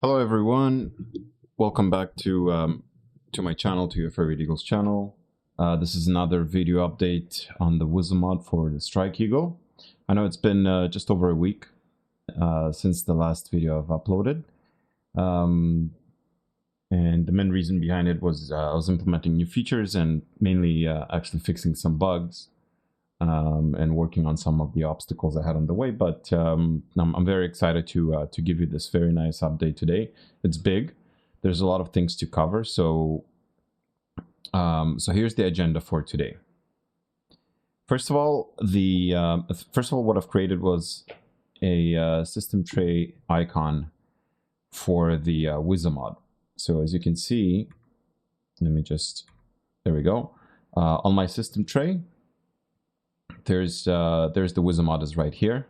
Hello everyone, welcome back to my channel, to your favorite Eagles channel. This is another video update on the WSO mod for the Strike Eagle. I know it's been just over a week since the last video I've uploaded. And the main reason behind it was I was implementing new features and mainly actually fixing some bugs and working on some of the obstacles I had on the way. But I'm very excited to give you this very nice update today. It's big. There's a lot of things to cover. So here's the agenda for today. First of all, what I've created was a system tray icon for the WSO mod. So as you can see, there we go. On my system tray, there's the WSO mod is right here.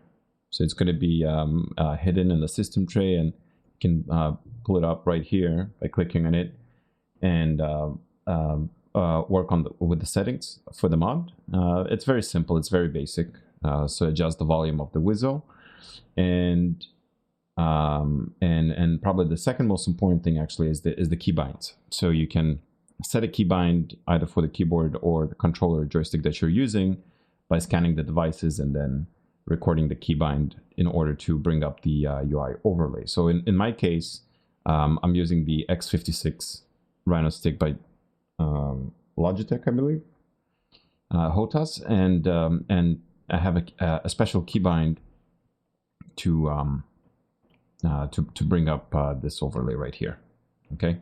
So it's going to be hidden in the system tray, and you can pull it up right here by clicking on it and work with the settings for the mod. It's very simple. It's very basic. So adjust the volume of the WSO, and probably the second most important thing actually is the keybinds. So you can set a keybind either for the keyboard or the controller or joystick that you're using by scanning the devices and then recording the keybind in order to bring up the UI overlay. So in my case, I'm using the X56 Rhino stick by Logitech, I believe, HOTAS, and I have a special keybind to bring up this overlay right here. Okay,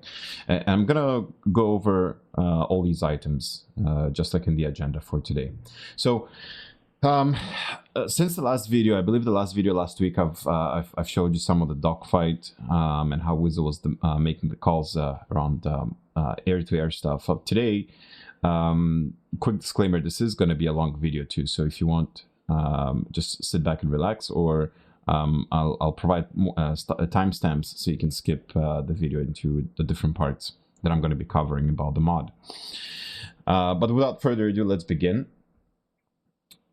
and I'm gonna go over all these items just like in the agenda for today. So since the last video, I believe the last video last week, I've showed you some of the dogfight and how WSO was making the calls around air-to-air stuff. Today, quick disclaimer: this is going to be a long video too. So if you want, just sit back and relax, or I'll provide timestamps so you can skip the video into the different parts that I'm going to be covering about the mod. But without further ado, let's begin.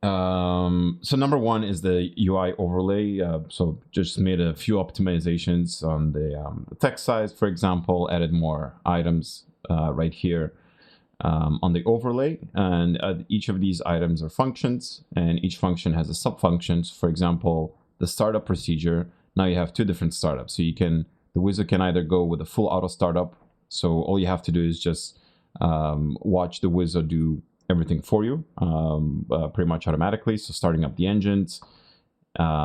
So number one is the UI overlay. So just made a few optimizations on the text size, for example, added more items right here on the overlay, and each of these items are functions, and each function has a sub-functions. For example, the startup procedure, now you have two different startups. So the WSO can either go with a full auto startup. So all you have to do is just watch the WSO do everything for you pretty much automatically. So starting up the engines,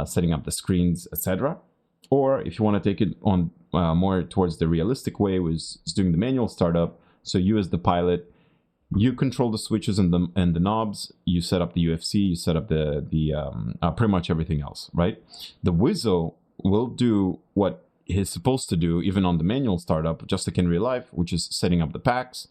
setting up the screens, etc. Or if you want to take it on more towards the realistic way, was doing the manual startup. So you as the pilot, you control the switches and the knobs. You set up the UFC. You set up the pretty much everything else, right? The WSO will do what it's supposed to do, even on the manual startup, just like in real life, which is setting up the PACS,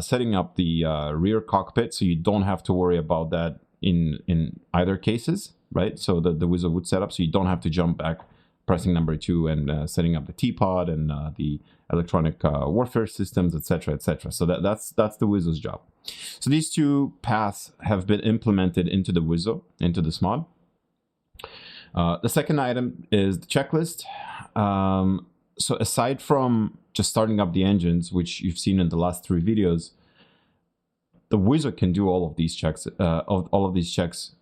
setting up the rear cockpit, so you don't have to worry about that in either cases, right? So the WSO would set up, so you don't have to jump back, pressing number 2 and setting up the T-pod and the electronic warfare systems, etc., etc. So that's the WSO's job. So these two paths have been implemented into the WSO, into this mod. The second item is the checklist. So aside from just starting up the engines, which you've seen in the last 3 videos, the WSO can do all of these checks,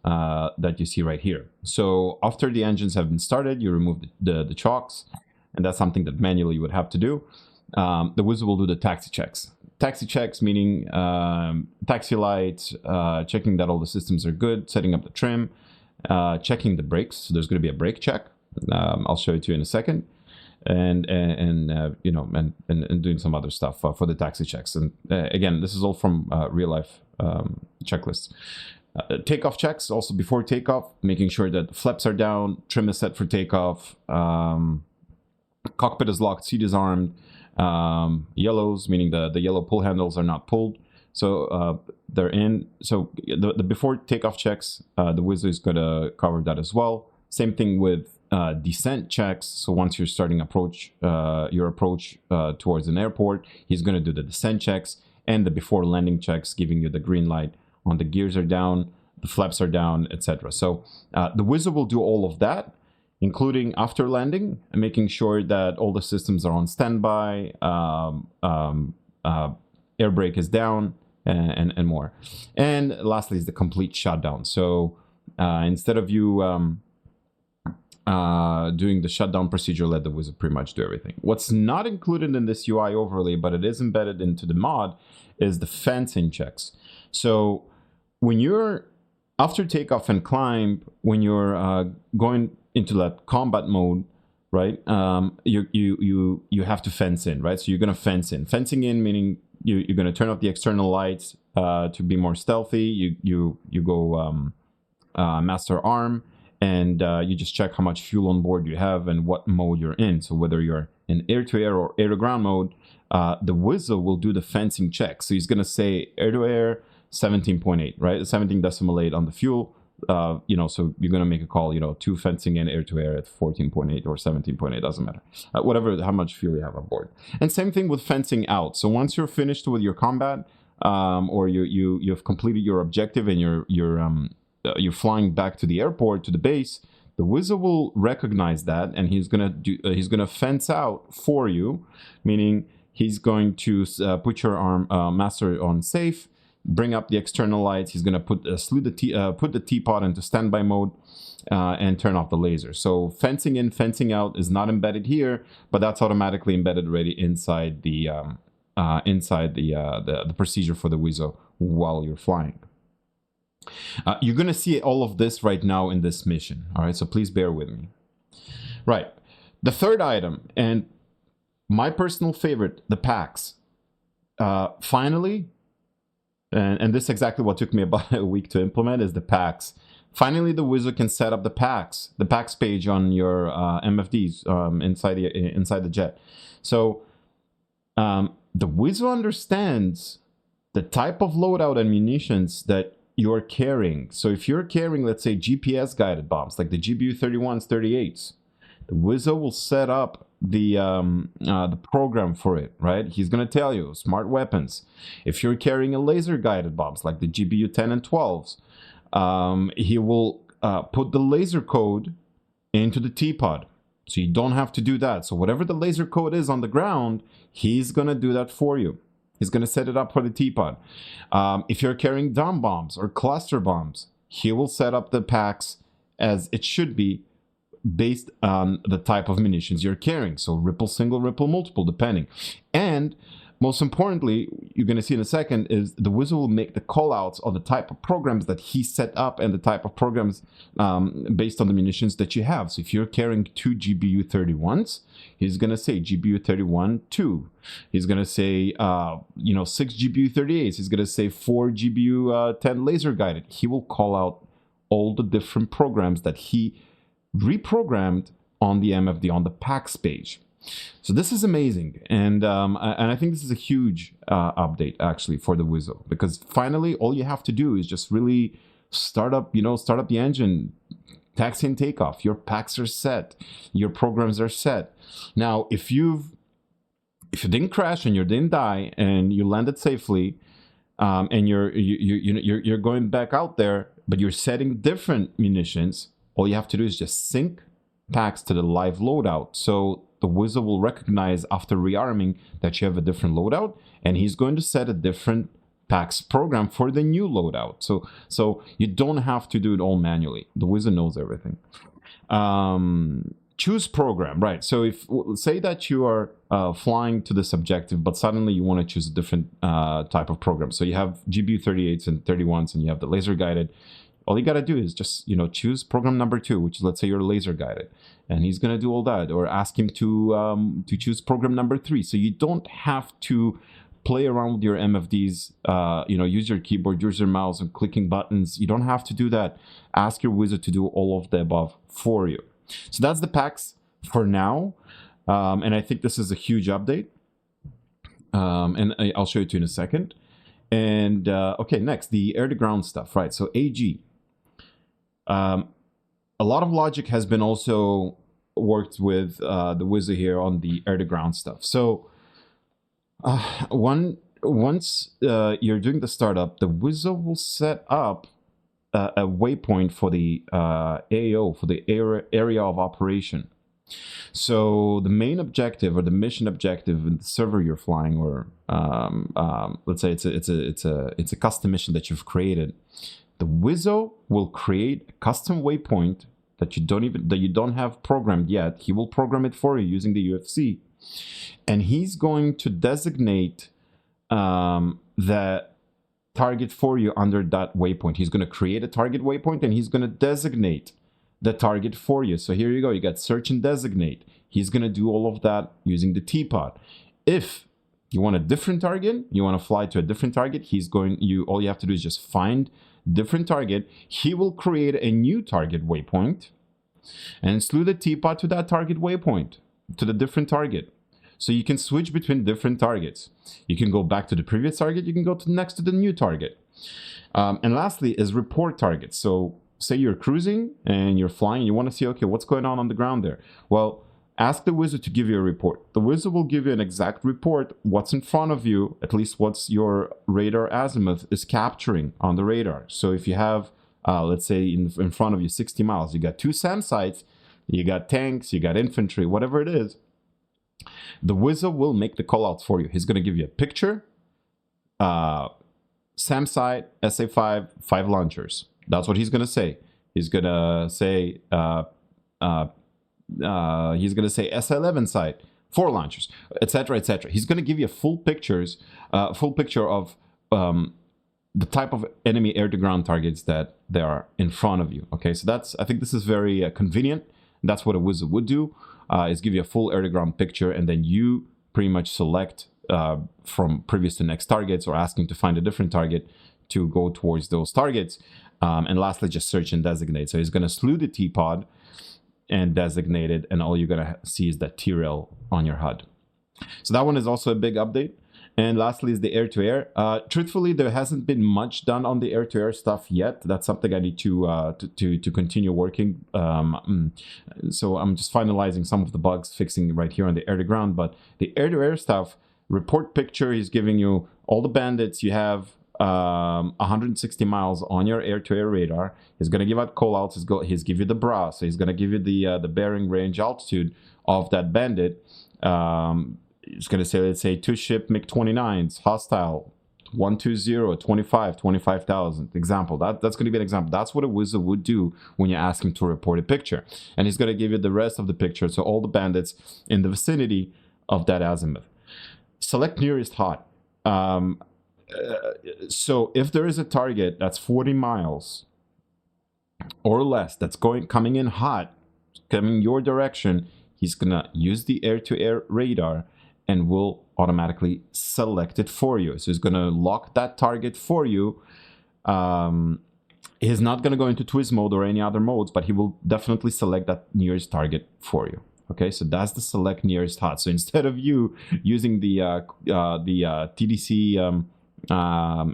that you see right here. So after the engines have been started, you remove the chocks, and that's something that manually you would have to do. The WSO will do the taxi checks. Taxi checks meaning taxi lights, checking that all the systems are good, setting up the trim, checking the brakes. So there's going to be a brake check. I'll show it to you in a second. And doing some other stuff for the taxi checks. And again, this is all from real life checklists. Takeoff checks, also before takeoff, making sure that the flaps are down, trim is set for takeoff, cockpit is locked, seat is armed, yellows, meaning the yellow pull handles are not pulled. So they're in. So the before takeoff checks, the WSO is going to cover that as well. Same thing with descent checks. So once you're starting your approach towards an airport, he's going to do the descent checks and the before landing checks, giving you the green light on the gears are down, the flaps are down, etc. So the WSO will do all of that, including after landing, and making sure that all the systems are on standby, air brake is down, and more. And lastly is the complete shutdown. So instead of you doing the shutdown procedure, let the wizard pretty much do everything. What's not included in this UI overlay, but it is embedded into the mod, is the fencing checks. So when you're after takeoff and climb, when you're going into that combat mode, right? You have to fence in, right? So you're gonna fence in. Fencing in meaning you're gonna turn off the external lights to be more stealthy. You go master arm, and you just check how much fuel on board you have and what mode you're in. So whether you're in air-to-air or air-to-ground mode, the WSO will do the fencing check. So he's gonna say air-to-air 17.8, right? 17.8 on the fuel. So you're going to make a call, to fencing in air-to-air at 14.8 or 17.8, doesn't matter. Whatever, how much fuel you have on board. And same thing with fencing out. So once you're finished with your combat, or you've completed your objective and you're flying back to the airport, to the base, the WSO will recognize that, and he's gonna fence out for you, meaning he's going to put your arm master on safe, bring up the external lights. He's going to put the teapot into standby mode and turn off the laser. So fencing in, fencing out is not embedded here, but that's automatically embedded already inside the procedure for the WSO while you're flying. You're going to see all of this right now in this mission. All right, so please bear with me. Right, the third item, and my personal favorite, the PACS. Finally. And this is exactly what took me about a week to implement, is the PACS. Finally, the WSO can set up the PACS page on your MFDs inside the jet. So the WSO understands the type of loadout and munitions that you're carrying. So if you're carrying, let's say, GPS guided bombs, like the GBU-31s, 38s, the WSO will set up the program for it, right? He's going to tell you smart weapons. If you're carrying a laser guided bombs like the GBU-10 and 12s, he will put the laser code into the teapot, so you don't have to do that. So whatever the laser code is on the ground, he's going to do that for you. He's going to set it up for the teapot. If you're carrying dome bombs or cluster bombs, he will set up the PACS as it should be, based on the type of munitions you're carrying. So ripple, single, ripple, multiple, depending. And most importantly, you're going to see in a second, is the WSO will make the callouts on the type of programs that he set up and the type of programs based on the munitions that you have. So if you're carrying 2 GBU-31s, he's going to say GBU-31-2. He's going to say, 6 GBU-38s. He's going to say 4 GBU-10 laser guided. He will call out all the different programs that he reprogrammed on the MFD, on the PACS page. So this is amazing, and I think this is a huge update actually for the WSO, because finally all you have to do is just really start up the engine, taxi and takeoff. Your PACS are set, your programs are set. Now, if you didn't crash and you didn't die and you landed safely, and you're going back out there, but you're setting different munitions, all you have to do is just sync PACS to the live loadout. So the WSO will recognize after rearming that you have a different loadout, and he's going to set a different PACS program for the new loadout. So you don't have to do it all manually. The WSO knows everything. Choose program, right? So if say that you are flying to this objective, but suddenly you want to choose a different type of program. So you have GBU-38s and 31s, and you have the laser guided. All you got to do is just, choose program number 2, which is, let's say, you're laser guided, and he's going to do all that, or ask him to choose program number 3. So you don't have to play around with your MFDs, use your keyboard, use your mouse, and clicking buttons. You don't have to do that. Ask your WSO to do all of the above for you. So that's the PACS for now, and I think this is a huge update, and I'll show it to you in a second. And okay, next, the air-to-ground stuff, right? So AG. A lot of logic has been also worked with the WSO here on the air-to-ground stuff. So once you're doing the startup, the WSO will set up a waypoint for the AO, for the area of operation. So the main objective or the mission objective in the server you're flying, or let's say it's a custom mission that you've created, the WSO will create a custom waypoint that you don't have programmed yet. He will program it for you using the UFC, and he's going to designate that target for you under that waypoint. He's going to create a target waypoint, and he's going to designate the target for you. So here you go. You got search and designate. He's going to do all of that using the TPOD. If you want a different target, you want to fly to a different target, all you have to do is just find different target. He will create a new target waypoint and slew the TPOD to that target waypoint, to the different target. So you can switch between different targets. You can go back to the previous target. You can go to next to the new target. And lastly is report targets. So say you're cruising and you're flying, and you want to see, okay, what's going on the ground there? Well, ask the WSO to give you a report. The WSO will give you an exact report, what's in front of you, at least what's your radar azimuth is capturing on the radar. So if you have, let's say in front of you 60 miles, you got 2 SAM sites, you got tanks, you got infantry, whatever it is, the WSO will make the callouts for you. He's going to give you a picture, SAM site, SA5, 5 launchers. That's what he's going to say. He's going to say S11 site, 4 launchers, etc., etc. He's going to give you a full picture of the type of enemy air-to-ground targets that they are in front of you. Okay, so I think this is very convenient. That's what a WSO would do, is give you a full air-to-ground picture, and then you pretty much select from previous to next targets, or asking to find a different target to go towards those targets. And lastly, just search and designate. So he's going to slew the TPOD and designate it, and all you're going to see is that TRL on your HUD. So that one is also a big update. And lastly is the air-to-air. Truthfully, there hasn't been much done on the air-to-air stuff yet. That's something I need to continue working. So I'm just finalizing some of the bugs, fixing right here on the air-to-ground. But the air-to-air stuff, report picture, is giving you all the bandits you have 160 miles on your air-to-air radar. He's going to give out callouts. He's give you the bra, so he's going to give you the bearing, range, altitude of that bandit. He's going to say, let's say 2 ship MiG-29s, hostile, 120, 25,000. Example. That's going to be an example. That's what a WSO would do when you ask him to report a picture. And he's going to give you the rest of the picture, so all the bandits in the vicinity of that azimuth. Select nearest hot. So if there is a target that's 40 miles or less that's coming in hot, coming your direction, he's going to use the air-to-air radar and will automatically select it for you. So he's going to lock that target for you. He's not going to go into TEWS mode or any other modes, but he will definitely select that nearest target for you. Okay, so that's the select nearest hot. So instead of you using the TDC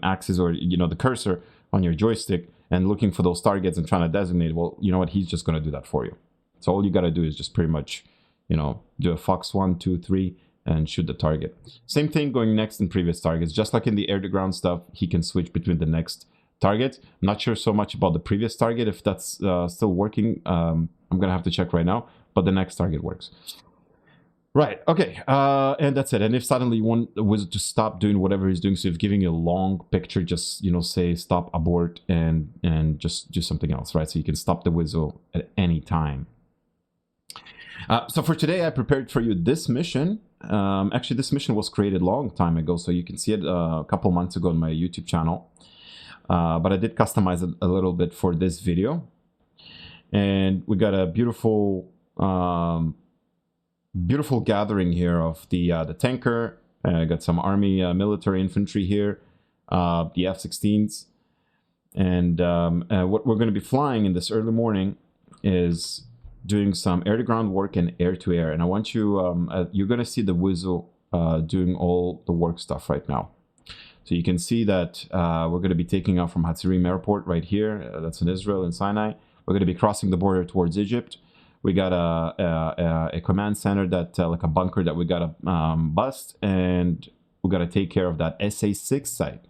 axis, or the cursor on your joystick and looking for those targets and trying to designate, well, you know what, he's just going to do that for you. So all you got to do is just pretty much do a Fox 1, 2, 3 and shoot the target. Same thing going next in previous targets. Just like in the air-to-ground stuff, he can switch between the next target. I'm not sure so much about the previous target, if that's still working. I'm gonna have to check right now, but the next target works. Right, okay, and that's it. And if suddenly you want the WSO to stop doing whatever he's doing, so if giving you a long picture, just say stop, abort, and just do something else, right? So you can stop the WSO at any time. So for today, I prepared for you this mission. Actually, this mission was created a long time ago, so you can see it a couple months ago on my YouTube channel. But I did customize it a little bit for this video. And we got a beautiful beautiful gathering here of the tanker. I got some army military infantry here, the F-16s. And what we're going to be flying in this early morning is doing some air-to-ground work and air-to-air. And I want you, you're going to see the WSO doing all the work stuff right now. So you can see that we're going to be taking off from Hatzerim Airport right here. That's in Israel, in Sinai. We're going to be crossing the border towards Egypt. We got a command center, that like a bunker that we got to bust, and we got to take care of that SA6 site,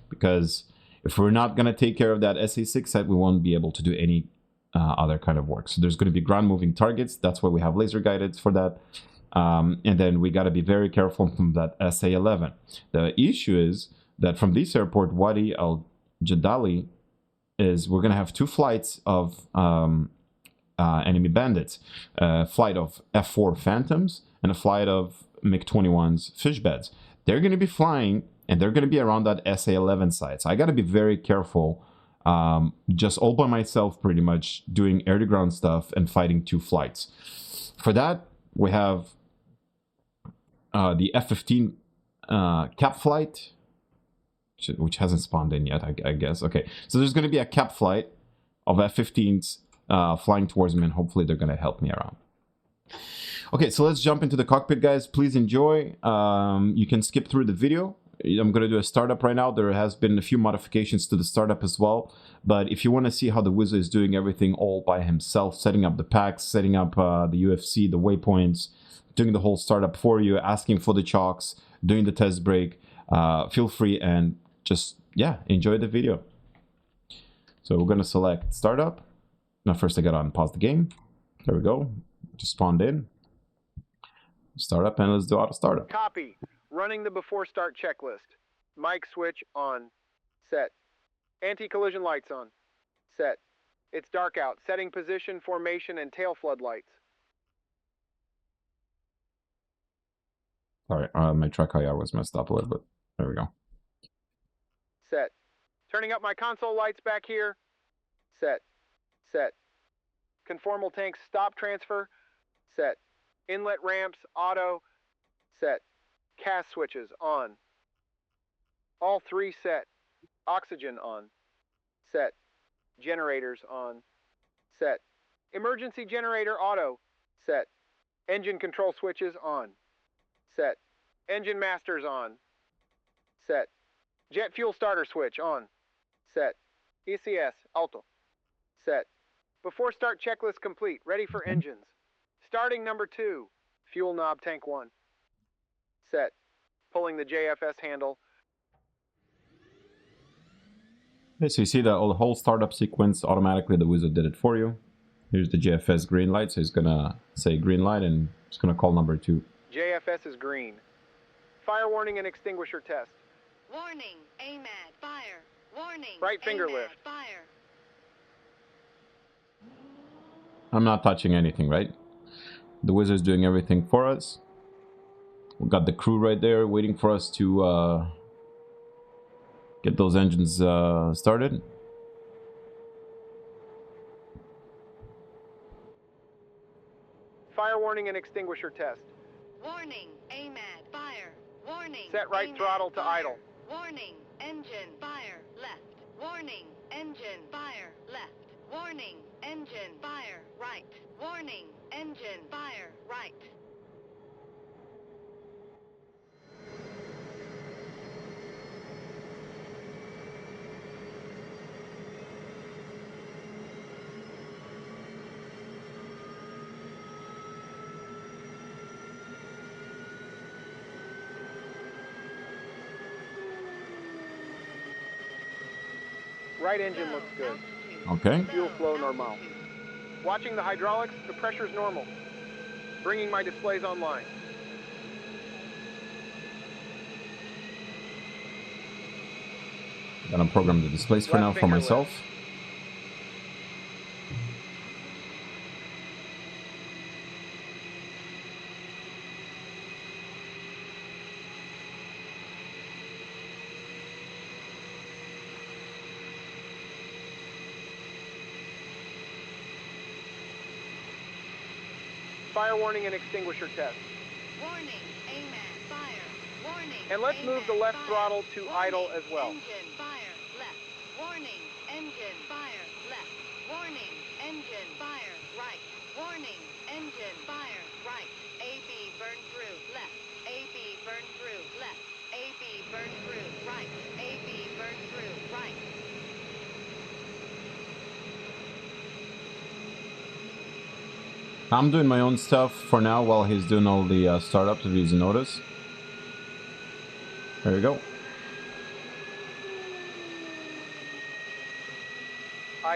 because If we're not going to take care of that SA6 set, we won't be able to do any other kind of work. So there's going to be ground moving targets. That's why we have laser guided for that. And then we got to be very careful from that SA11. The issue is that from this airport, Wadi Al Jadali, is we're going to have 2 flights of enemy bandits. A flight of F4 Phantoms and a flight of MiG-21's fish beds. They're going to be flying and they're going to be around that SA11 site. So I got to be very careful, just all by myself pretty much, doing air-to-ground stuff and fighting 2 flights. For that, we have the F-15 cap flight, which hasn't spawned in yet, I guess. Okay, so there's going to be a cap flight of F-15s flying towards me, and hopefully they're going to help me around. Okay, so let's jump into the cockpit, guys. Please enjoy. You can skip through the video. I'm going to do a startup right now. There has been a few modifications to the startup as well. But if you want to see how the WSO is doing everything all by himself, setting up the PACS, setting up the UFC, the waypoints, doing the whole startup for you, asking for the chocks, doing the test break, feel free and just, yeah, enjoy the video. So we're going to select startup. Now first I got to unpause the game. There we go. Just spawned in. Startup, and let's do auto startup. Copy. Running the before start checklist. Mic switch on. Set. Anti-collision lights on. Set. It's dark out. Setting position, formation, and tail floodlights. Sorry, my track IR was messed up a little bit. There we go. Set. Turning up my console lights back here. Set. Set. Conformal tanks stop transfer. Set. Inlet ramps auto. Set. CAS switches on. All 3 set. Oxygen on. Set. Generators on. Set. Emergency generator auto. Set. Engine control switches on. Set. Engine masters on. Set. Jet fuel starter switch on. Set. DCS auto. Set. Before start checklist complete. Ready for engines. Starting number 2. Fuel knob tank 1. Set. Pulling the JFS handle. Okay, so you see the whole startup sequence automatically. The WSO did it for you. Here's the JFS green light, so it's gonna say green light and it's gonna call number 2. JFS is green. Fire warning and extinguisher test. Warning, AMAD, fire. Warning, Right finger AMAD, lift. fire. I'm not touching anything, right? The WSO is doing everything for us. We've got the crew right there waiting for us to get those engines started. Fire warning and extinguisher test. Warning, AMAD, fire. Warning, Set right AMAD, throttle to fire. idle. Warning, engine, fire, left. Warning, engine, fire, left. Warning, engine, fire, right. Warning, engine, fire, right. Right engine looks good. Okay. Fuel flow normal. Watching the hydraulics, the pressure's normal. Bringing my displays online. Gonna program the displays for Left now for finger myself. lift. Fire warning and extinguisher test. Warning, AMAD, fire. Warning, And let's move the AMAD, left fire. throttle to Warning, idle as well. Engine, fire, left. Warning, engine, fire, left. Warning, engine, fire, right. Warning, engine, fire, right. AB burn through, left. AB burn through, left. AB burn through, right. AB burn through, right. I'm doing my own stuff for now while he's doing all the startups, if you notice. There we go.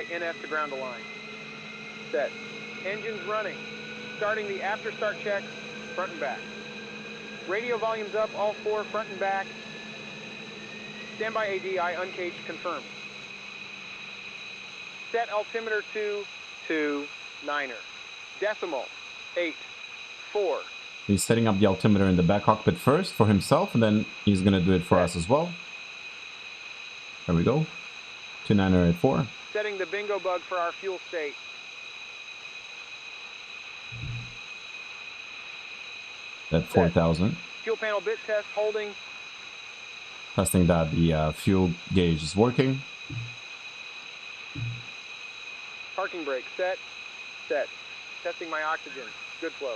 NF to ground align. Set. Engines running. Starting the after start checks, front and back. Radio volumes up, all 4, front and back. Standby ADI uncaged confirmed. Set altimeter to 9er. Decimal 8 4. He's setting up the altimeter in the back cockpit first for himself, and then he's gonna do it for us as well. There we go. 29er at 4. Setting the bingo bug for our fuel state. At 4,000. Fuel panel bit test holding. Testing that the fuel gauge is working. Parking brake set. Set. Testing my oxygen. Good flow.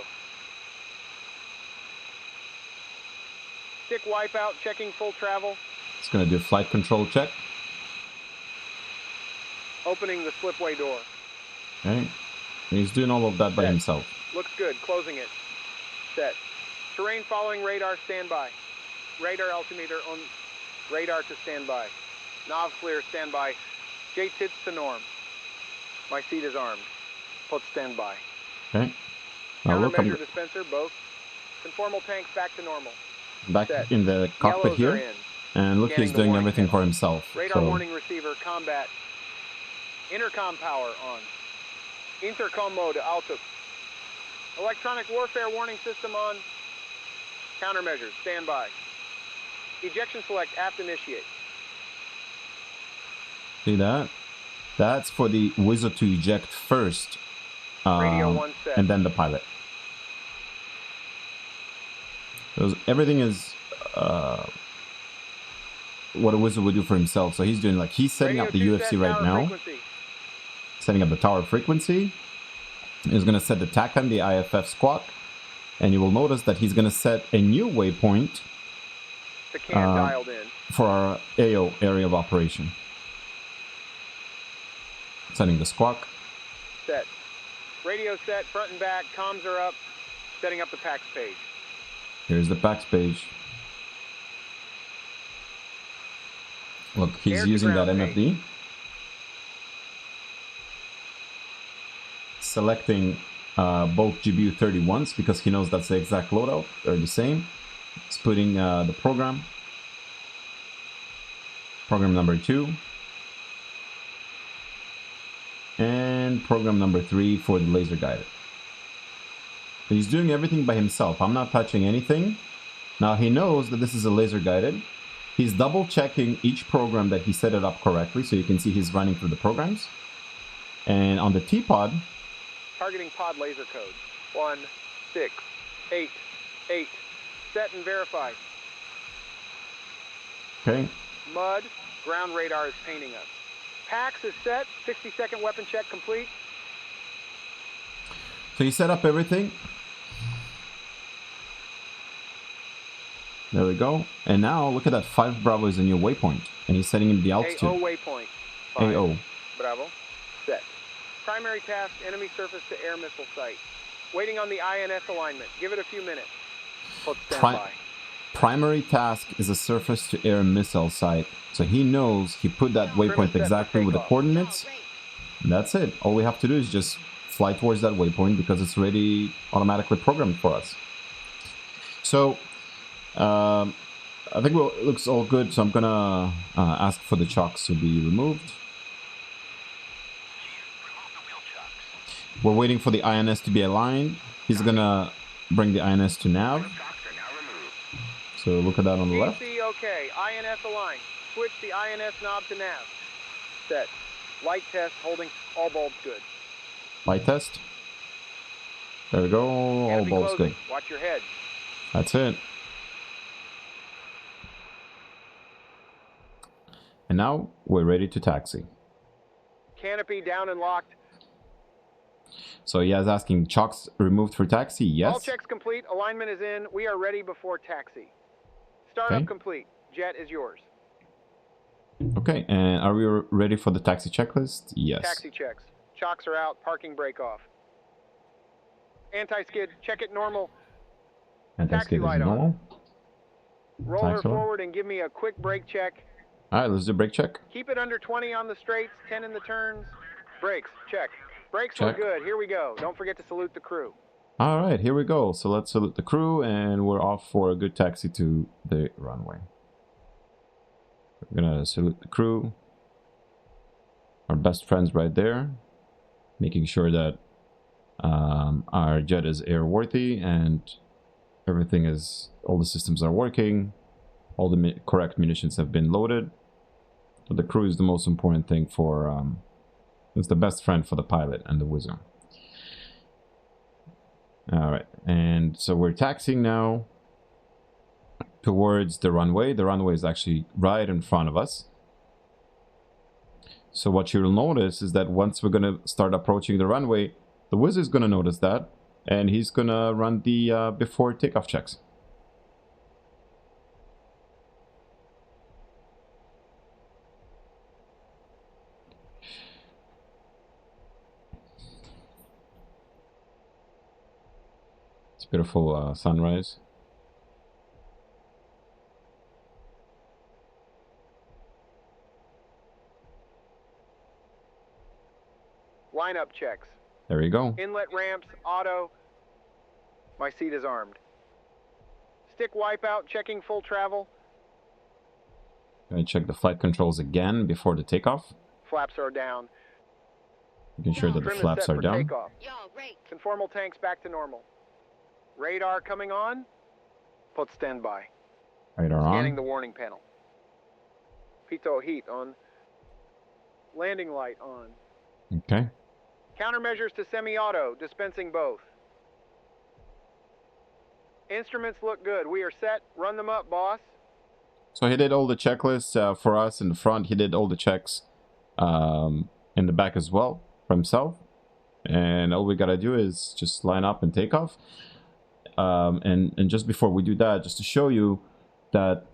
Stick wipeout, checking full travel. It's gonna do a flight control check. Opening the slipway door. Okay. He's doing all of that by Set. himself. Looks good. Closing it. Set. Terrain following radar standby. Radar altimeter on radar to standby. Nav clear standby. J tits to norm. My seat is armed. Put standby. Okay. Now look, Countermeasure I'm dispenser both. Conformal tanks back to normal. back Set. in the cockpit Yellows are here. in. And look, Scanning he's the doing warning everything panel. for himself. Radar So warning receiver combat. Intercom power on. Intercom mode auto. Electronic warfare warning system on. Countermeasures standby. Ejection select aft initiate. see that? That's for the WSO to eject first. Radio 1 set. And then the pilot. Because everything is what a WSO would do for himself. So he's doing like he's setting Radio up the 2 UFC set, right tower now. frequency. Setting up the tower frequency. He's going to set the TACAN, the IFF squawk. And you will notice that he's going to set a new waypoint The can dialed in. for our AO, area of operation. Setting the squawk. Set. Radio set, front and back, comms are up. Setting up the PACS page. Here's the PACS page. Look, he's Air to using that ground MFD. Selecting both GBU 31s because he knows that's the exact loadout. They're the same. He's putting the program. Program number 2. And program number 3 for the laser guided. He's doing everything by himself. I'm not touching anything. Now he knows that this is a laser guided. He's double checking each program that he set it up correctly, so you can see he's running through the programs. And on the T-pod, Targeting pod laser code. 1, 6, 8, 8. Set and verified. okay, Mud. Ground radar is painting us. PACS is set. 60-second weapon check complete. so he set up everything. There we go. And now look at that. 5 Bravo is a new waypoint, and he's setting in the altitude. AO waypoint. 5. AO. Bravo. Set. Primary task, enemy surface to air missile site. Waiting on the INS alignment. Give it a few minutes. Put standby. Primary task is a surface to air missile site. So he knows he put that waypoint exactly with the coordinates. And that's it. All we have to do is just fly towards that waypoint because it's already automatically programmed for us. So I think it looks all good. So I'm gonna ask for the chocks to be removed. We're waiting for the INS to be aligned. He's gonna bring the INS to nav. So look at that on the left. DC okay. INS aligned. Switch the INS knob to nav. Set. Light test holding. All bulbs good. Light test. There we go. All Canopy bulbs closing. good. Watch your head. That's it. And now we're ready to taxi. Canopy down and locked. So he is asking, chocks removed for taxi? Yes. All checks complete. Alignment is in. We are ready before taxi. Startup Okay. complete. Jet is yours. Okay, and are we ready for the taxi checklist? Yes. Taxi checks. Chocks are out. Parking brake off. Anti-skid. Check it normal. And taxi taxi is light on. normal. Roll her Taxi light. forward and give me a quick brake check. All right, let's do brake check. Keep it under 20 on the straights, 10 in the turns. Brakes, check. Brakes Check. were good. Here we go. Don't forget to salute the crew. All right, here we go. So let's salute the crew, and we're off for a good taxi to the runway. We're gonna salute the crew. Our best friends right there, making sure that our jet is airworthy and everything is, all the systems are working, all the correct munitions have been loaded. So the crew is the most important thing for, it's the best friend for the pilot and the WSO. All right, and so we're taxiing now towards the runway. The runway is actually right in front of us. So what you'll notice is that once we're going to start approaching the runway, the WSO is going to notice that, and he's going to run the before takeoff checks. It's a beautiful sunrise. Lineup checks. There you go. Inlet ramps, auto. My seat is armed. Stick wipeout, checking full travel. Gonna check the flight controls again before the takeoff. Flaps are down. Making sure that the Trim is flaps set are for down. takeoff. Y'all rate. Conformal tanks back to normal. Radar coming on. Put standby. Radar Scanning on. the warning panel. Pitot heat on. Landing light on. Okay. Countermeasures to semi-auto, dispensing both. Instruments look good. We are set. Run them up, boss. So he did all the checklists for us in the front. He did all the checks in the back as well for himself. And all we gotta do is just line up and take off. And just before we do that, just to show you that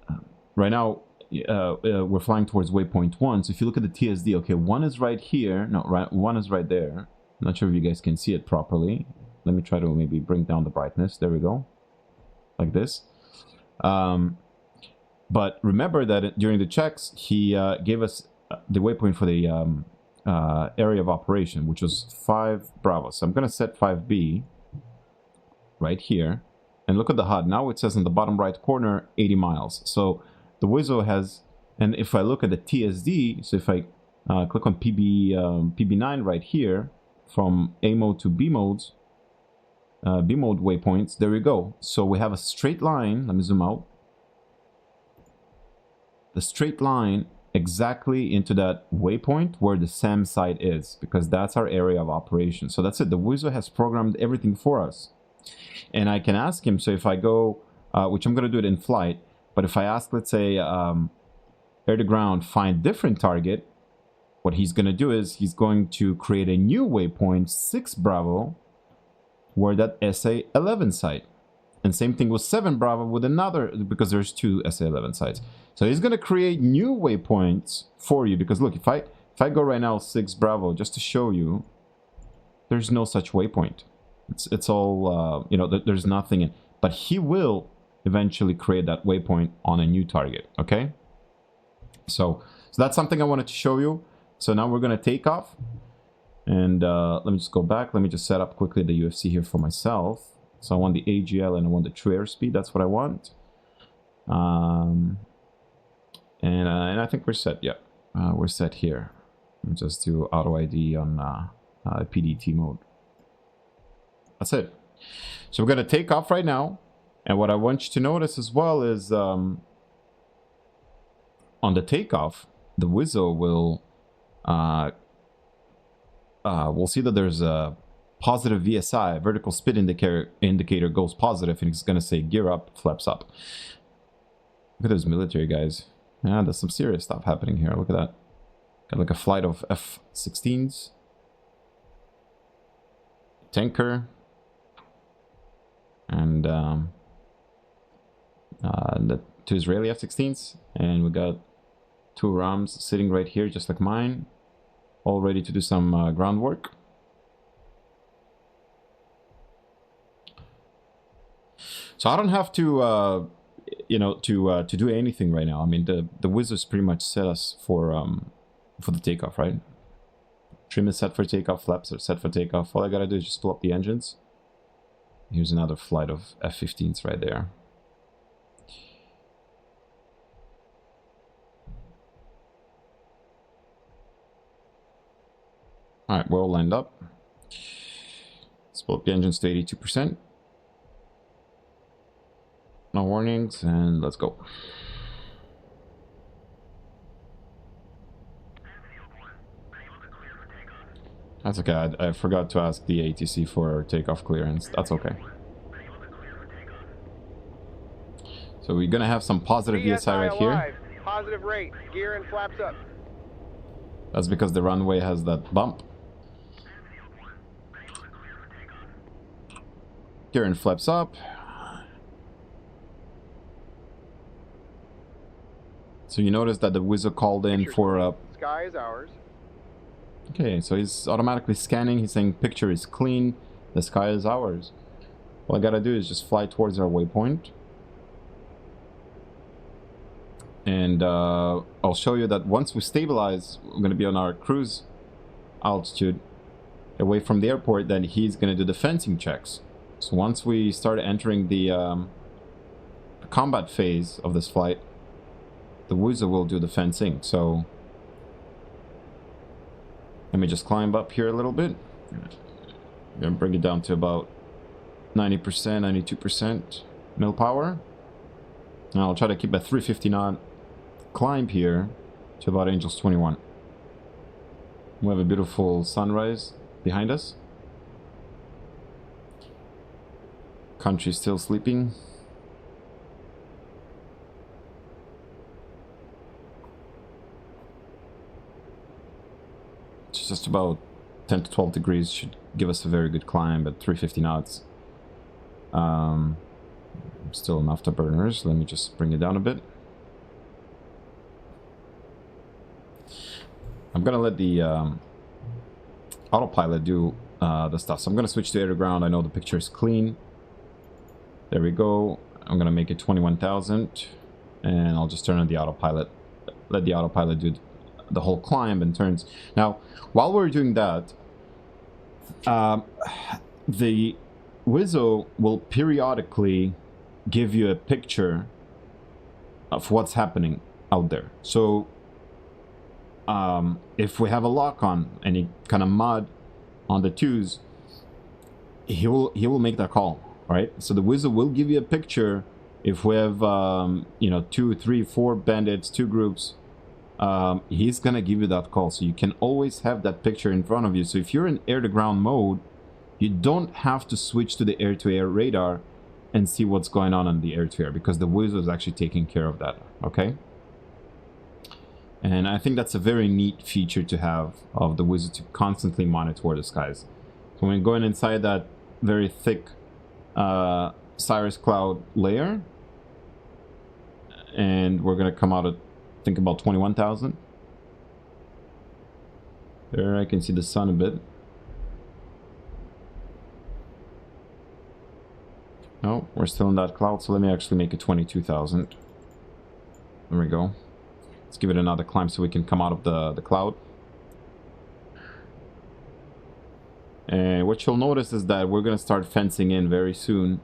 right now we're flying towards waypoint 1. So if you look at the TSD, okay, 1 is right here. No, right, 1 is right there. I'm not sure if you guys can see it properly. Let me try to maybe bring down the brightness. There we go. Like this. But remember that during the checks, he gave us the waypoint for the area of operation, which was 5 Bravo. So I'm going to set 5B right here. And look at the HUD. Now it says in the bottom right corner, 80 miles. So the WSO has, and if I look at the TSD, so if I click on PB9 right here, from A mode to B modes, B mode waypoints, there we go. So we have a straight line. Let me zoom out. The straight line exactly into that waypoint where the SAM site is, because that's our area of operation. So that's it. The WSO has programmed everything for us. And I can ask him, so if I go, which I'm going to do it in flight, but if I ask, let's say, air to ground, find different target, what he's going to do is he's going to create a new waypoint, 6 Bravo, where that SA-11 site. And same thing with 7 Bravo with another, because there's 2 SA-11 sites. So he's going to create new waypoints for you, because look, if I go right now 6 Bravo, just to show you, there's no such waypoint. It's all, you know, there's nothing in, but he will eventually create that waypoint on a new target, okay? So that's something I wanted to show you. So now we're going to take off. And let me just go back. Let me just set up quickly the UFC here for myself. So I want the AGL and I want the true airspeed. That's what I want. And I think we're set. Yeah, we're set here. Let me just do auto ID on PDT mode. That's it. So we're going to take off right now. And what I want you to notice as well is on the takeoff, the WSO will we'll see that there's a positive VSI, vertical speed indicator goes positive, and it's going to say gear up, flaps up. Look at those military guys. Yeah, there's some serious stuff happening here. Look at that. Got like a flight of F-16s. Tanker. And the 2 Israeli F-16s. And we got 2 Rams sitting right here, just like mine. All ready to do some groundwork. So I don't have to, you know, to do anything right now. I mean, the WSO's pretty much set us for the takeoff, right? Trim is set for takeoff, flaps are set for takeoff. All I gotta do is just pull up the engines. Here's another flight of F-15s right there. Alright, we're all lined up. Let's pull up the engines to 82%. No warnings, and let's go. That's okay, I forgot to ask the ATC for takeoff clearance. That's okay. So we're gonna have some positive VSI right here. Positive rate, gear and flaps up. That's because the runway has that bump. Gear and flaps up. So you notice that the WSO called in for sky is ours. Okay, so he's automatically scanning. He's saying picture is clean. The sky is ours. All I gotta do is just fly towards our waypoint. And I'll show you that once we stabilize, we're gonna be on our cruise altitude away from the airport, then he's gonna do the fencing checks. So once we start entering the combat phase of this flight, the WSO will do the fencing. So let me just climb up here a little bit. I'm gonna bring it down to about 90%, 92% mil power. And I'll try to keep a 350 knot climb here to about Angels 21. We have a beautiful sunrise behind us. Country still sleeping. It's just about 10 to 12 degrees, should give us a very good climb at 350 knots. Still enough afterburners. Let me just bring it down a bit. I'm gonna let the autopilot do the stuff. So I'm gonna switch to air to ground. I know the picture is clean. There we go. I'm gonna make it 21,000, and I'll just turn on the autopilot. Let the autopilot do the whole climb and turns. Now, while we're doing that, the WSO will periodically give you a picture of what's happening out there. So if we have a lock on any kind of mud on the TEWS, he will make that call, right? So the WSO will give you a picture if we have you know, 2, 3, 4 bandits, 2 groups. He's gonna give you that call, so you can always have that picture in front of you. So if you're in air-to-ground mode, you don't have to switch to the air-to-air radar and see what's going on the air-to-air, because the WSO is actually taking care of that, okay? And I think that's a very neat feature to have of the WSO, to constantly monitor the skies. So when going inside that very thick cirrus cloud layer, and we're gonna come out at, think about 21,000. There I can see the sun a bit. No, we're still in that cloud, so let me actually make it 22,000. There we go. Let's give it another climb so we can come out of the cloud. And what you'll notice is that we're going to start fencing in very soon.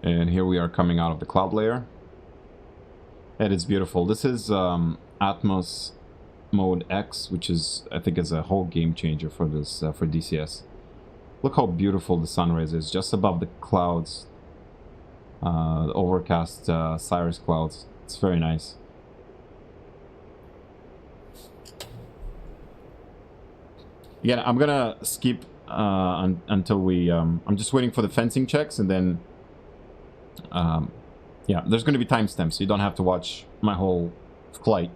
And here we are coming out of the cloud layer. It is beautiful. This is Atmos Mode X, which is, I think, is a whole game changer for this for DCS. Look how beautiful the sunrise is just above the clouds, the overcast cirrus clouds. It's very nice. Again, I'm gonna skip until we. I'm just waiting for the fencing checks, and then. Yeah, there's going to be timestamps, so you don't have to watch my whole flight.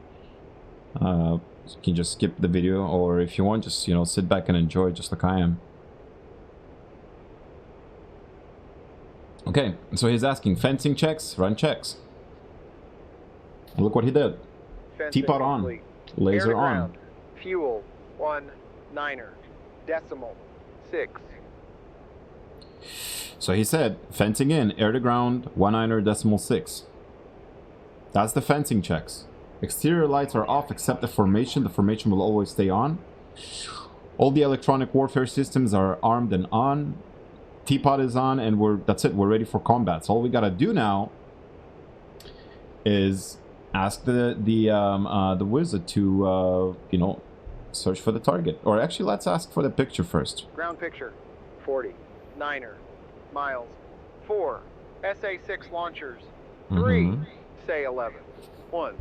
You can just skip the video, or if you want, just, you know, sit back and enjoy, just like I am. Okay, so he's asking fencing checks, run checks. Look what he did. Teapot on, laser on. Fuel 19er, decimal 6. So he said, fencing in, air to ground, 19er, decimal 6. That's the fencing checks. Exterior lights are off except the formation. The formation will always stay on. All the electronic warfare systems are armed and on. Teapot is on, and that's it. We're ready for combat. So all we gotta do now is ask the wizard to you know, search for the target. Or actually, let's ask for the picture first. Ground picture. 40. Niner. Miles. 4. SA-6 launchers. 3. Say 11. 1.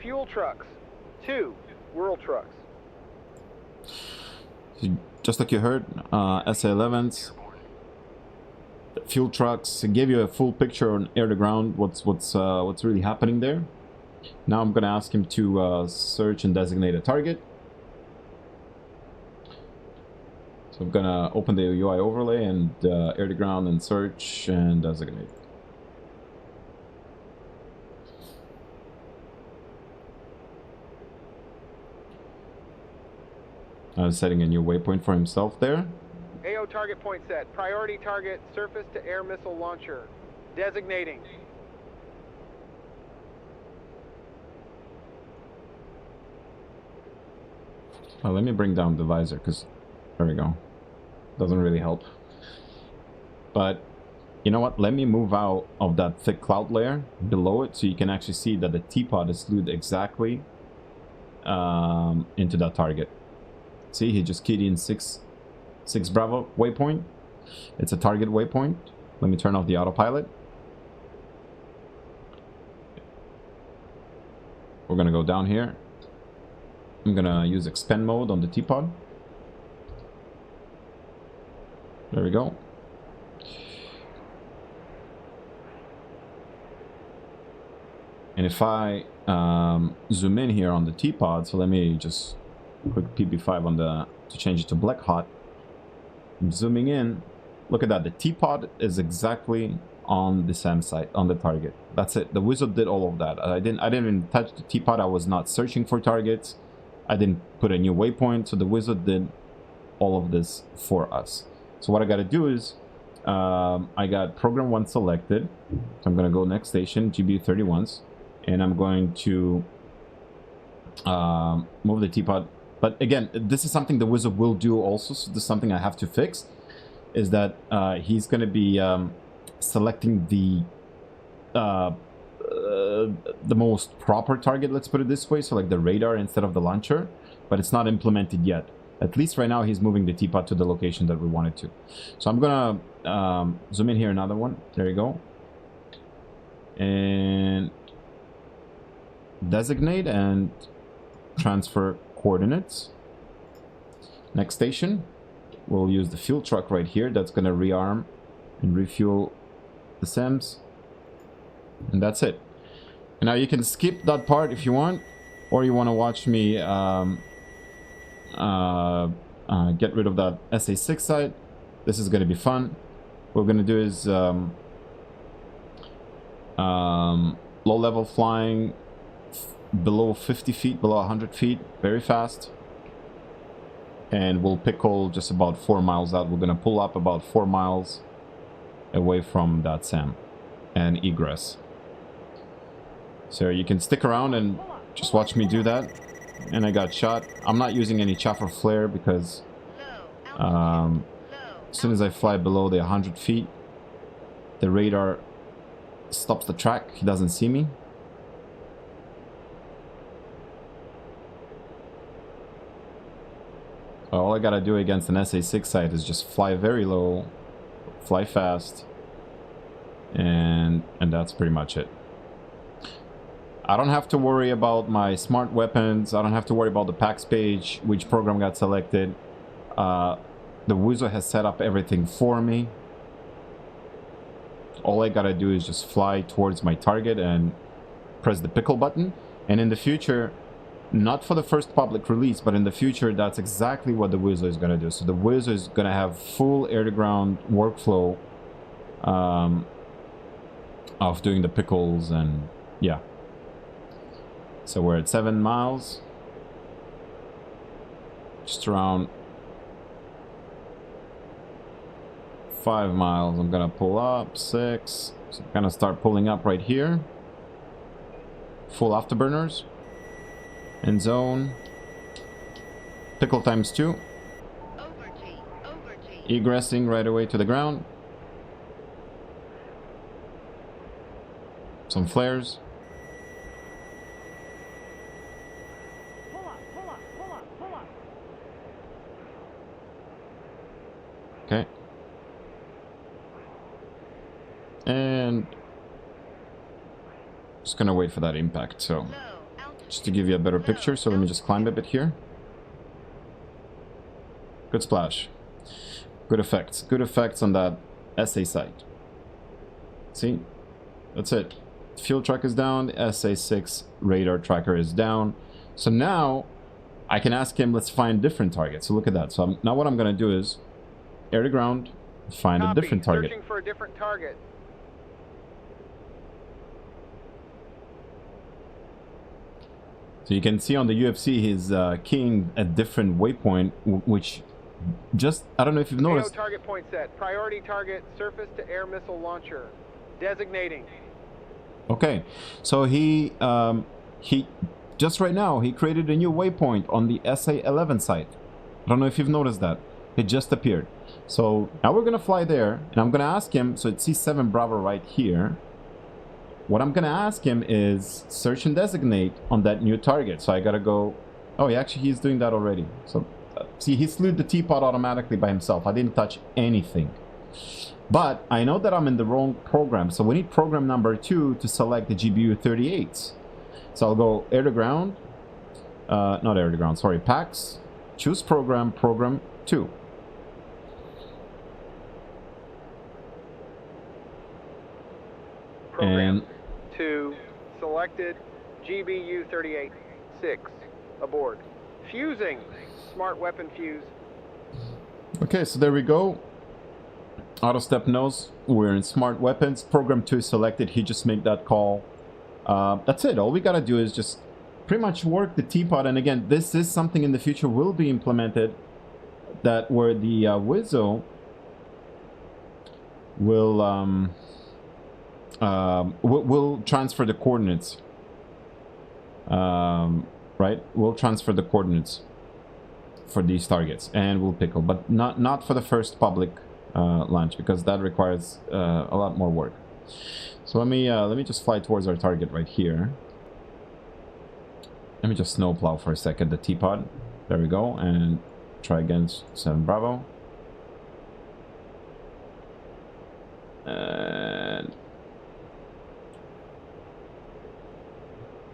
Fuel trucks. 2. Whirl trucks. Just like you heard, SA-11s, fuel trucks. It gave you a full picture on air to ground. What's really happening there. Now I'm gonna ask him to search and designate a target. So I'm gonna open the UI overlay and air to ground and search and designate. Setting a new waypoint for himself there. AO target point set. Priority target, surface to air missile launcher. Designating. Oh, let me bring down the visor, because there we go. Doesn't really help. But you know what? Let me move out of that thick cloud layer below it so you can actually see that the teapot is slewed exactly into that target. See, he just keyed in 6 Bravo waypoint. It's a target waypoint. Let me turn off the autopilot. We're gonna go down here. I'm gonna use expand mode on the teapot. There we go. And if I zoom in here on the teapot, so let me just quick PB5 on the to change it to black hot. I'm zooming in. Look at that. The teapot is exactly on the SAM site, on the target. That's it. The wizard did all of that. I didn't even touch the teapot. I was not searching for targets. I didn't put a new waypoint. So the wizard did all of this for us. So what I got to do is I got program 1 selected. So I'm going to go next station, GBU31s, and I'm going to move the teapot. But again, this is something the wizard will do also. So this is something I have to fix, is that he's going to be selecting the most proper target, let's put it this way, so like the radar instead of the launcher, but it's not implemented yet. At least right now he's moving the teapot to the location that we wanted to. So I'm gonna zoom in here, another one. There you go. And designate and transfer coordinates. Next station, we'll use the fuel truck right here. That's gonna rearm and refuel the SAMs. And that's it. And now you can skip that part if you want, or you want to watch me get rid of that SA-6 site. This is going to be fun. What we're going to do is low-level flying below 50 feet, below 100 feet, very fast. And we'll pickle just about 4 miles out. We're going to pull up about 4 miles away from that SAM and egress. So you can stick around and just watch me do that. And I got shot. I'm not using any chaff or flare because as soon as I fly below the 100 feet, the radar stops the track. He doesn't see me. All I gotta do against an SA-6 site is just fly very low, fly fast, and that's pretty much it. I don't have to worry about my smart weapons. I don't have to worry about the PACS page, which program got selected. The WSO has set up everything for me. All I gotta do is just fly towards my target and press the pickle button. And in the future, not for the first public release, but in the future, that's exactly what the WSO is gonna do. So the WSO is gonna have full air-to-ground workflow of doing the pickles, and yeah. So we're at 7 miles, just around 5 miles. I'm gonna pull up 6, so I'm gonna start pulling up right here. full afterburners. End zone. Pickle times 2. Egressing right away to the ground. Some flares. Okay. And just gonna wait for that impact, so just to give you a better picture, so let me just climb a bit here. Good splash. Good effects. Good effects on that SA site. See? That's it. Fuel truck is down, the SA6 radar tracker is down. So now I can ask him, let's find different targets. So look at that. So now what I'm gonna do is air to ground, find a different target. Searching for a different target. So you can see on the UFC he's keying a different waypoint, which just, I don't know if you've noticed. AO target point set. Priority target, surface to air missile launcher. Designating. Okay, so he just right now he created a new waypoint on the SA11 site. I don't know if you've noticed that. It just appeared. So now we're gonna fly there, and I'm gonna ask him. So it's C7 Bravo right here. What I'm gonna ask him is search and designate on that new target. So I gotta go. Oh, he's doing that already. So see, he slewed the teapot automatically by himself. I didn't touch anything. But I know that I'm in the wrong program, so we need program number 2 to select the GBU 38s. So I'll go air to ground, not air to ground, sorry, PACS, choose program 2. Program 2 selected, GBU 38, 6, aboard. Fusing, smart weapon fuse. Okay, so there we go. Auto step knows we're in smart weapons. Program 2 is selected. He just made that call. That's it. All we gotta do is just pretty much work the teapot. And again, this is something in the future will be implemented, that where the WSO will transfer the coordinates. Right? We'll transfer the coordinates for these targets, and we'll pickle, but not for the first public launch, because that requires a lot more work. So let me just fly towards our target right here. Let me just snowplow for a second the teapot. There we go, and try again 7 Bravo. And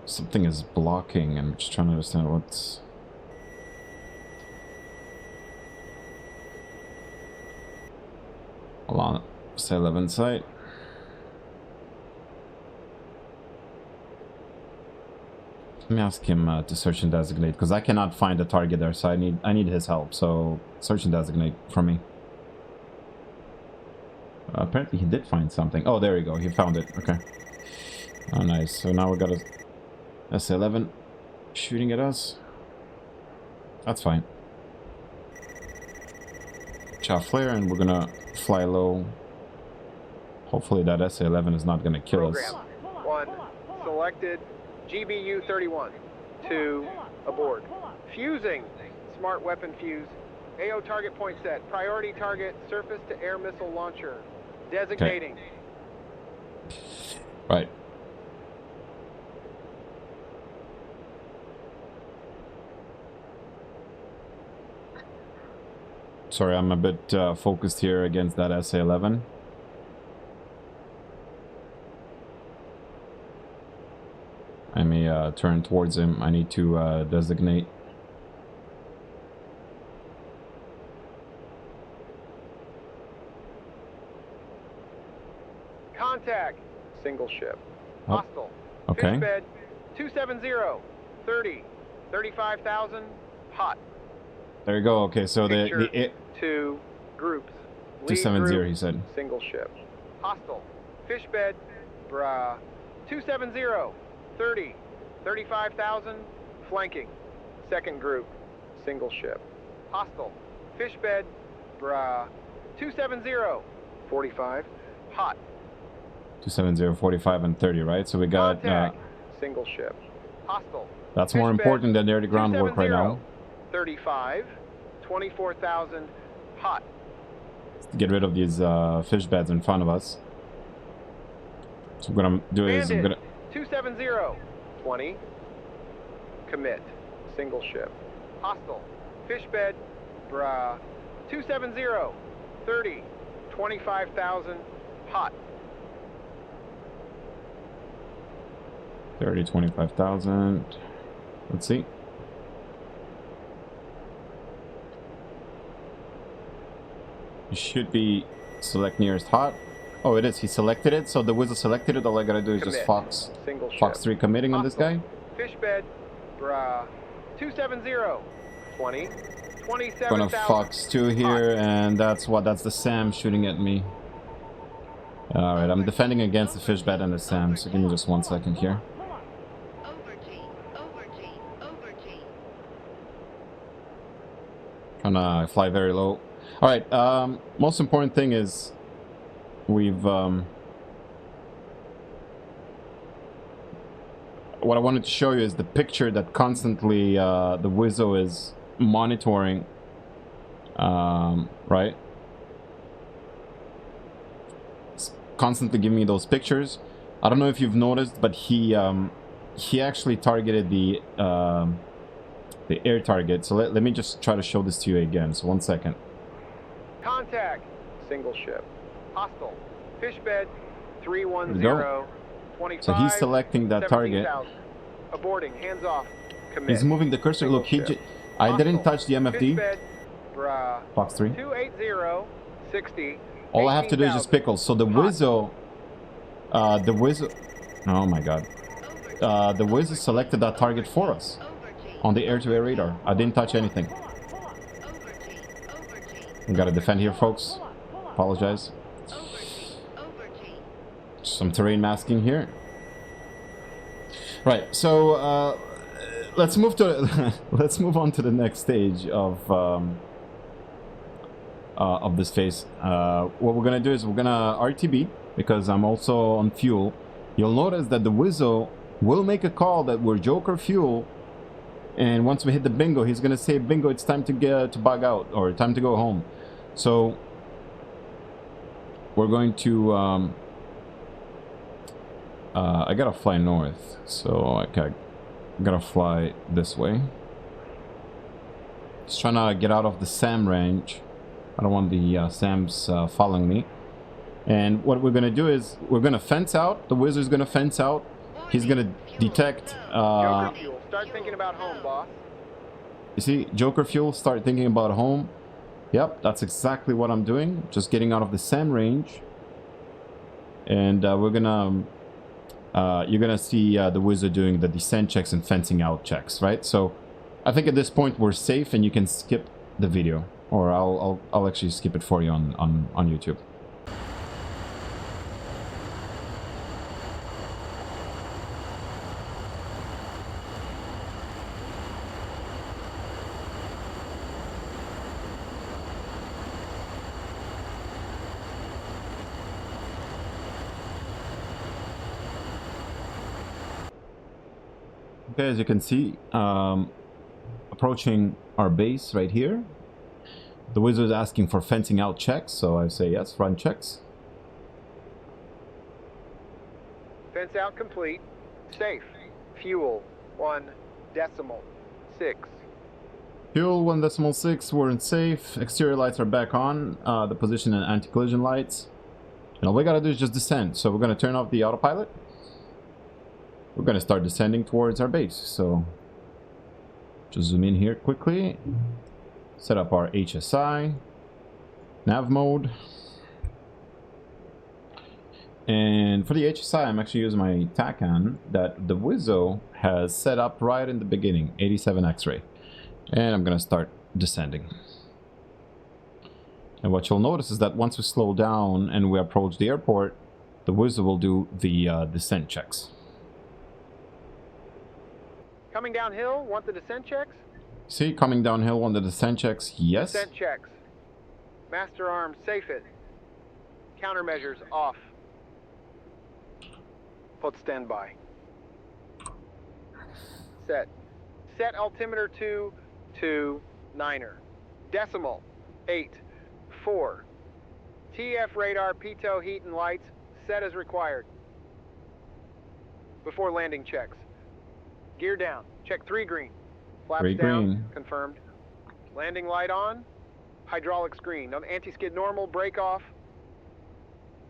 something is blocking. I'm just trying to understand what's. Hold on, say 11 site. Let me ask him to search and designate, because I cannot find a target there, so I need his help. So search and designate for me. Apparently he did find something. Oh, there we go. He found it. Okay. Oh, nice. So now we got a S11 shooting at us. That's fine. Chaff flare, and we're gonna fly low. Hopefully that SA11 is not gonna kill us. 1 selected, GBU 31, 2 aboard. Fusing, smart weapon fuse. AO target point set. Priority target, surface to air missile launcher. Designating. Okay. Right. Sorry, I'm a bit focused here against that SA11. Let me turn towards him. I need to designate. Contact. Single ship. Oh, Hostile. okay. Fish bed. 270. 30. 35,000. Hot. There you go. Okay, so Picture the 2 groups. Lead 270, group, he said. Single ship. Hostile. Fish bed. Brah. 270. 30. 35,000. Flanking. Second group. Single ship. Hostile. Fish bed. Brah. 270. 45. Hot. 270, 45, and 30, right? So we got Contact. single ship. Hostile. That's more Fish bed, important than the ground work right now. 35, 24,000, hot. To get rid of these fish beds in front of us. So what I'm doing is I'm Bandit, gonna 270, 20, commit, single ship. Hostile. Fish bed, brah, 270, 30, 25,000, hot. 30, 25,000. Let's see. You should be select nearest hot. Oh, it is. He selected it. So the wizard selected it. All I gotta do is Commit. just Fox. Single ship. Fox 3 committing on this guy. Fish bed, brah, 270, 20, Gonna 27,000. Fox 2 here, and that's the SAM shooting at me. Alright, I'm defending against the fish bed and the SAM, so give me just 1 second here. Trying to fly very low. Alright, most important thing is we've what I wanted to show you is the picture that constantly the WSO is monitoring, right? It's constantly giving me those pictures. I don't know if you've noticed, but he actually targeted the air target. So let me just try to show this to you again. So 1 second. Contact, single ship. Hostile. Fish bed, There we 310, go. 25. So he's selecting that target. 17,000. Aborting, hands off. Commit. He's moving the cursor. Single Look, he ship. I didn't Hostile. touch the Fish MFD. bed, brah, Fox 3. 280, 60. All I have to do is just 18,000. pickle. So the WSO, oh my god, the WSO selected that target for us on the air-to-air radar. I didn't touch anything. We gotta defend here, folks. Apologize. Some terrain masking here. Right. So let's move to let's move on to the next stage of this phase. What we're gonna do is we're gonna RTB because I'm also on fuel. You'll notice that the WSO will make a call that we're Joker fuel, and once we hit the bingo, he's gonna say, "Bingo, it's time to bug out or time to go home." So we're going to. I gotta fly north, so I gotta fly this way. Just trying to get out of the SAM range. I don't want the SAMs following me. And what we're gonna do is we're gonna fence out. The wizard's gonna fence out. He's gonna detect. Joker fuel. Start thinking about home, boss. You see, Joker fuel. Start thinking about home. Yep, that's exactly what I'm doing. Just getting out of the SAM range. And we're gonna. You're gonna see the wizard doing the descent checks and fencing out checks, right? So I think at this point we're safe, and you can skip the video, or I'll actually skip it for you on YouTube. Okay, as you can see, approaching our base right here. The wizard is asking for fencing out checks, so I say yes, run checks. Fence out complete. Safe. Fuel 1.6. Fuel 1.6, we're in safe. Exterior lights are back on. The position and anti-collision lights. And all we gotta do is just descend. So we're gonna turn off the autopilot. We're gonna start descending towards our base. So just zoom in here quickly. Set up our HSI. Nav mode. And for the HSI, I'm actually using my TACAN that the WSO has set up right in the beginning, 87 X-ray. And I'm gonna start descending. And what you'll notice is that once we slow down and we approach the airport, the WSO will do the descent checks. Coming downhill, want the descent checks? See, coming downhill on the descent checks, yes. Descent checks. Master arm, safe it. Countermeasures off. Put standby. Set. Set altimeter to 9er. Decimal 8 4. TF radar, pitot, heat, and lights set as required. Before landing checks. Gear down. Check 3 green. Flaps 3 down. green. Confirmed. Landing light on. Hydraulics green. On anti-skid normal. Brake off.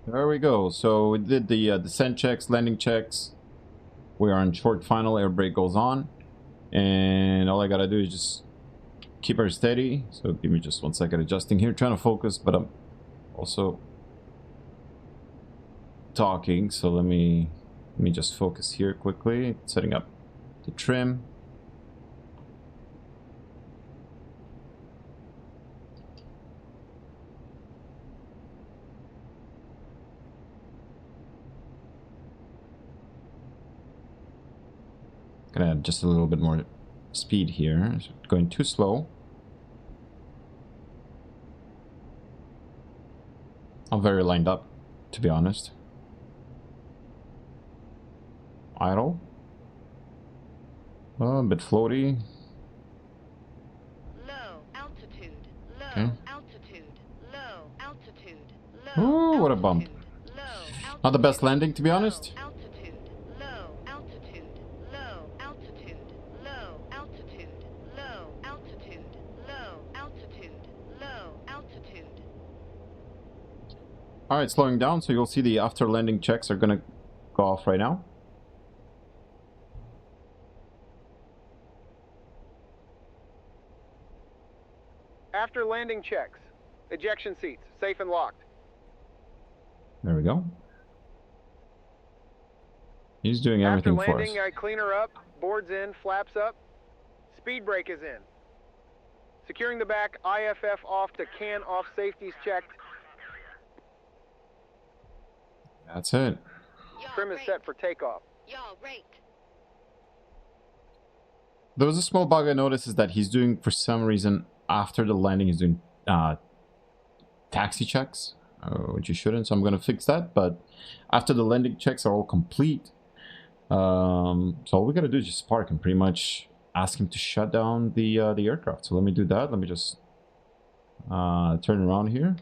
There we go. So we did the descent checks, landing checks. We are on short final. Air brake goes on. And all I gotta do is just keep her steady. So give me just 1 second adjusting here. Trying to focus, but I'm also talking. So let me just focus here quickly. Setting up the trim. Gonna add just a little bit more speed here. It's going too slow. I'm very lined up, to be honest. Idle. Oh, a bit floaty. Low altitude. Low Okay. altitude. Low altitude. Ooh, what a bump. Not the best landing, to be honest. Altitude. Low altitude. Low altitude. Low altitude. Low altitude. Low altitude. Low altitude. Alright, slowing down, so you'll see the after landing checks are gonna go off right now. After landing checks. Ejection seats. Safe and locked. There we go. He's doing After everything for us. landing, I clean her up. Boards in. Flaps up. Speed brake is in. Securing the back. IFF off to can off. Safeties checked. That's it. Trim is set for takeoff. Y'all rate. There was a small bug I noticed is that he's doing, for some reason, after the landing, he's doing taxi checks, which you shouldn't, so I'm going to fix that. But after the landing checks are all complete, so all we got to do is just park and pretty much ask him to shut down the aircraft. So let me do that. Let me just turn around here.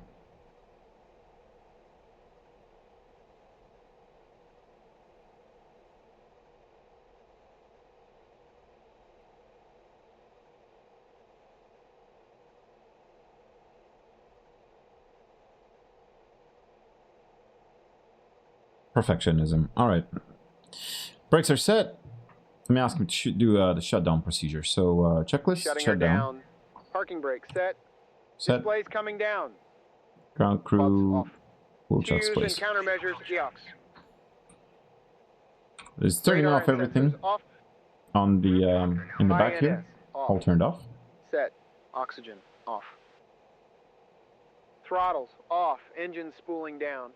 Perfectionism. All right. Brakes are set. Let me ask him to do the shutdown procedure. So checklist, Shutting her shutdown. down. Parking brake set. Set. Displays coming down. Ground crew. Off. Wheel chucks TEWS place. and countermeasures. EOX. It's turning Radar off and everything sensors off. on the in the back INS here. off. All turned off. Set. Oxygen off. Throttles off. Engine spooling down.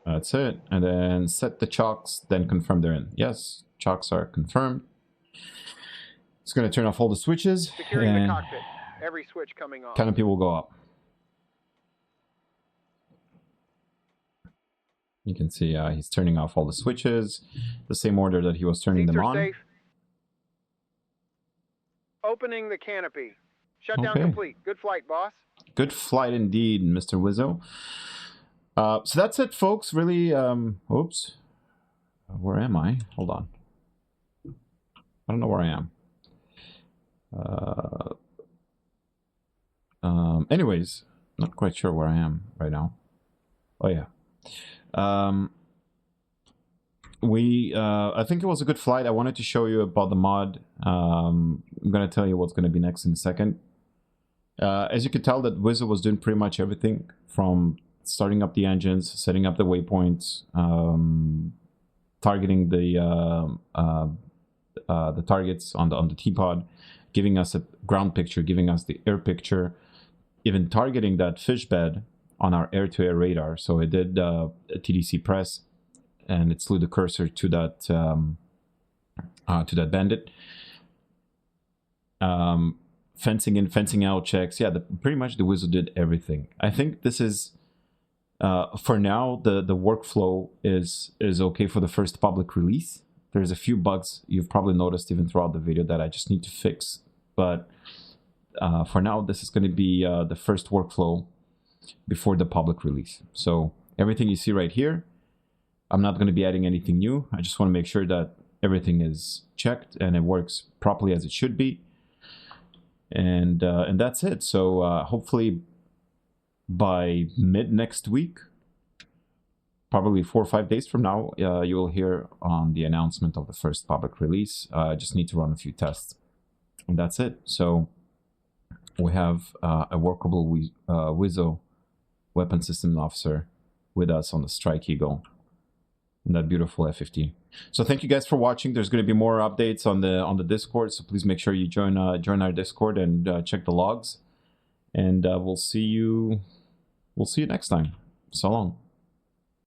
That's it. And then set the chocks, then confirm they're in. Yes, chocks are confirmed. It's going to turn off all the switches. Securing the and cockpit. Every switch coming off. canopy will go up. You can see he's turning off all the switches, the same order that he was turning Seats them are on. safe. Opening the canopy. Shutdown Okay. complete. Good flight, boss. Good flight indeed, Mr. WSO. So that's it, folks. Really, oops. Where am I? Hold on. I don't know where I am. Anyways, not quite sure where I am right now. Oh, yeah. I think it was a good flight. I wanted to show you about the mod. I'm going to tell you what's going to be next in a second. As you could tell, that WSO was doing pretty much everything from starting up the engines, setting up the waypoints, targeting the targets on the T-pod, giving us a ground picture, giving us the air picture, even targeting that fish bed on our air-to-air radar. So it did a TDC press, and it slew the cursor to that bandit. Fencing in, fencing out checks. Yeah, pretty much the WSO did everything. I think this is, for now, the workflow is okay for the first public release. There's a few bugs you've probably noticed even throughout the video that I just need to fix. But for now, this is going to be the first workflow before the public release. So everything you see right here, I'm not going to be adding anything new. I just want to make sure that everything is checked and it works properly as it should be. And that's it. So hopefully by mid next week, probably 4 or 5 days from now, you will hear on the announcement of the first public release. I just need to run a few tests, and that's it. So we have a workable WSO weapon system officer with us on the Strike Eagle, and that beautiful F-15E. So thank you guys for watching. There's going to be more updates on the Discord, so please make sure you join our Discord and check the logs. And we'll see you next time. So long.